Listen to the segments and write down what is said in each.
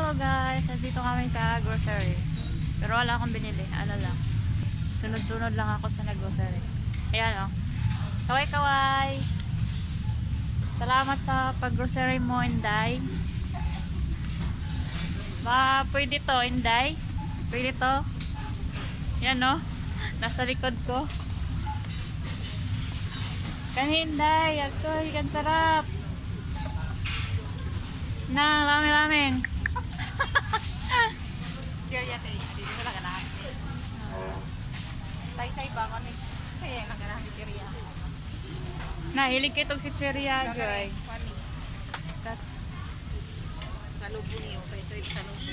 Hello guys, nandito kami sa grocery. Pero wala akong binili, ano lang. Sunod-sunod lang ako sa nag-grocery. Ayan oh. Kaway-kaway. Salamat sa pag-grocery mo, Inday. Pwede to, Inday. Pwede to. Yan oh. Nasa likod ko. Kan Inday, ako, ikan sarap. Na, laming-laming. Jerry ate, dito ko lang ganahan. Say-say ba kami? Kaya lang ganahan si Jerry. Nahilig kitong si Cheria, guys. Funny. Salubo niyo, pero ito salubo.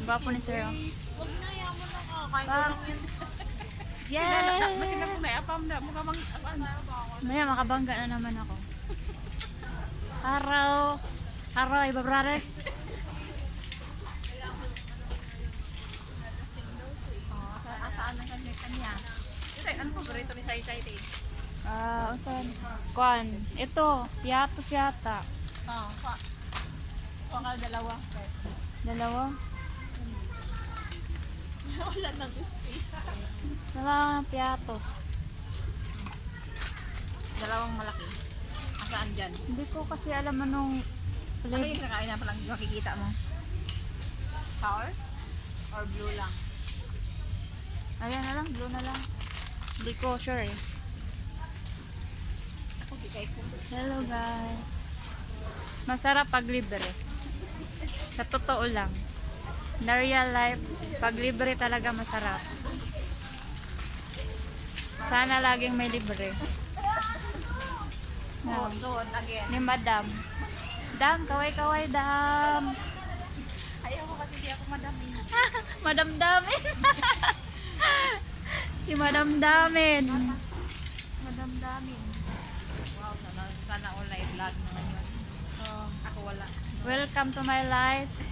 Gwapo ni Sir. Oh. Huwag na, yaman na ka. Kain ko Ah. lang yun. Yes! Masina po na, apam na. Mukha mang, apam na. Maya, makabangga na naman ako. Araw. Araw, iba brother. Saan ang kanya? Ito, ano paborito ni Say-say ate? Usan? Kuan. Ito, piatos yata. Oo, pakal dalawa. Dalawa. Wala nang space. Dalawang piatos. Dalawang malaki. Asaan dyan? Hindi ko kasi alam anong Ano yung kinakain na palang makikita mo? Sour? Or blue lang? Ayan na lang, blue na lang. Hindi ko sure eh. Ako di kayo po. Hello guys. Masarap pag libre. Sa totoo lang. Na real life, pag libre talaga masarap. Sana laging may libre. Doon, again. Ni Madam. Dam, kaway-kaway, Dam. Ayaw ko kasi di ako madami. Madam Damin. Si Madam Damin. Madam Damin. Wow, sana all live vlog naman yun. Oh. Ako wala. Welcome to my life.